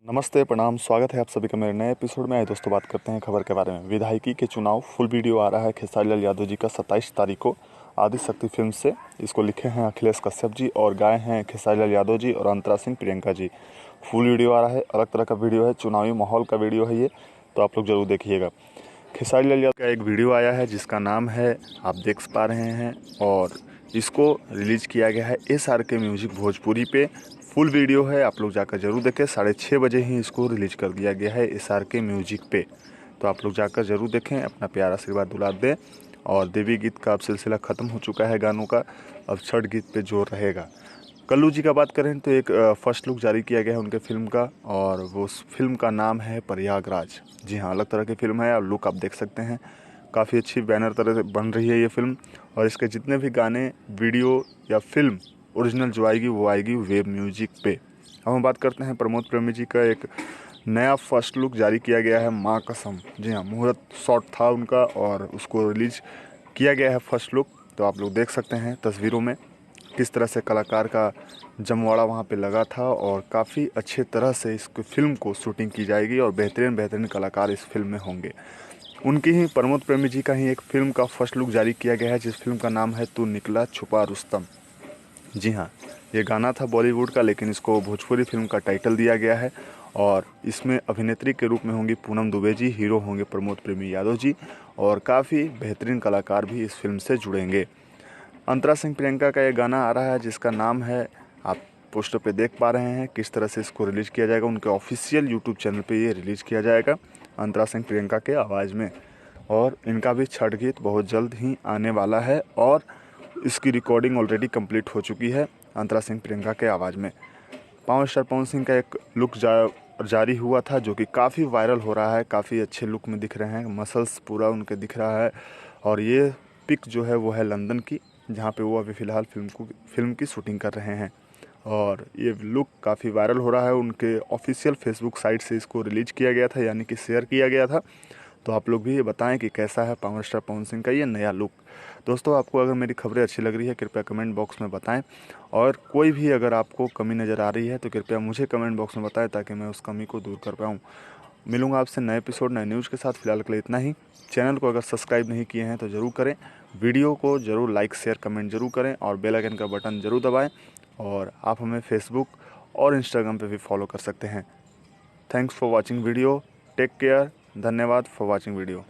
नमस्ते, प्रणाम, स्वागत है आप सभी का मेरे नए एपिसोड में। आए दोस्तों, बात करते हैं खबर के बारे में। विधायकी के चुनाव फुल वीडियो आ रहा है खेसारी लाल यादव जी का 27 तारीख को आदिशक्ति फिल्म से। इसको लिखे हैं अखिलेश कश्यप जी और गाए हैं खेसारी लाल यादव जी और अंतरा सिंह प्रियंका जी। फुल वीडियो आ रहा है, अलग तरह का वीडियो है, चुनावी माहौल का वीडियो है ये, तो आप लोग जरूर देखिएगा। खेसारी लाल यादव का एक वीडियो आया है जिसका नाम है, आप देख पा रहे हैं, और इसको रिलीज किया गया है SRK म्यूजिक भोजपुरी पे। फुल वीडियो है, आप लोग जाकर जरूर देखें। 6:30 बजे ही इसको रिलीज कर दिया गया है SRK म्यूजिक पे, तो आप लोग जाकर जरूर देखें, अपना प्यार आशीर्वाद दुलार दें। और देवी गीत का अब सिलसिला ख़त्म हो चुका है गानों का, अब छठ गीत पे जोर रहेगा। कल्लू जी का बात करें तो एक फर्स्ट लुक जारी किया गया है उनके फिल्म का, और वो फिल्म का नाम है प्रयागराज। जी हाँ, अलग तरह की फिल्म है और लुक आप देख सकते हैं, काफ़ी अच्छी बैनर तरह से बन रही है ये फिल्म। और इसके जितने भी गाने, वीडियो या फिल्म ओरिजिनल जो आएगी वो आएगी वेब म्यूजिक पे। अब हम बात करते हैं प्रमोद प्रेमी जी का एक नया फर्स्ट लुक जारी किया गया है, माँ कसम। जी हाँ, मुहूर्त शॉट था उनका और उसको रिलीज किया गया है फर्स्ट लुक। तो आप लोग देख सकते हैं तस्वीरों में किस तरह से कलाकार का जमवाड़ा वहाँ पे लगा था, और काफ़ी अच्छे तरह से इस फिल्म को शूटिंग की जाएगी और बेहतरीन बेहतरीन कलाकार इस फिल्म में होंगे। उनकी ही प्रमोद प्रेमी जी का ही एक फिल्म का फर्स्ट लुक जारी किया गया है, जिस फिल्म का नाम है तू निकला छुपा रुस्तम। जी हाँ, ये गाना था बॉलीवुड का, लेकिन इसको भोजपुरी फिल्म का टाइटल दिया गया है। और इसमें अभिनेत्री के रूप में होंगी पूनम दुबे जी, हीरो होंगे प्रमोद प्रेमी यादव जी, और काफ़ी बेहतरीन कलाकार भी इस फिल्म से जुड़ेंगे। अंतरा सिंह प्रियंका का एक गाना आ रहा है जिसका नाम है, आप पोस्टर पे देख पा रहे हैं किस तरह से इसको रिलीज़ किया जाएगा। उनके ऑफिशियल यूट्यूब चैनल पे ये रिलीज़ किया जाएगा अंतरा सिंह प्रियंका के आवाज़ में। और इनका भी छठ गीत बहुत जल्द ही आने वाला है, और इसकी रिकॉर्डिंग ऑलरेडी कंप्लीट हो चुकी है अंतरा सिंह प्रियंका के आवाज़ में। पावर स्टार पवन सिंह का एक लुक जारी हुआ था जो कि काफ़ी वायरल हो रहा है, काफ़ी अच्छे लुक में दिख रहे हैं, मसल्स पूरा उनके दिख रहा है। और ये पिक जो है वो है लंदन की, जहाँ पे वो अभी फ़िलहाल फिल्म की शूटिंग कर रहे हैं। और ये लुक काफ़ी वायरल हो रहा है, उनके ऑफिशियल फेसबुक साइट से इसको रिलीज़ किया गया था, यानी कि शेयर किया गया था। तो आप लोग भी ये बताएं कि कैसा है पावर स्टार पवन सिंह का ये नया लुक। दोस्तों, आपको अगर मेरी खबरें अच्छी लग रही है कृपया कमेंट बॉक्स में बताएं, और कोई भी अगर आपको कमी नज़र आ रही है तो कृपया मुझे कमेंट बॉक्स में बताएं, ताकि मैं उस कमी को दूर कर पाऊँ। मिलूंगा आपसे नए एपिसोड नए न्यूज़ के साथ। फिलहाल के लिए इतना ही। चैनल को अगर सब्सक्राइब नहीं किए हैं तो ज़रूर करें, वीडियो को ज़रूर लाइक शेयर कमेंट ज़रूर करें, और बेल आइकन का बटन ज़रूर दबाएं। और आप हमें फेसबुक और इंस्टाग्राम पे भी फॉलो कर सकते हैं। Thanks for watching video, take care, धन्यवाद फॉर वॉचिंग वीडियो।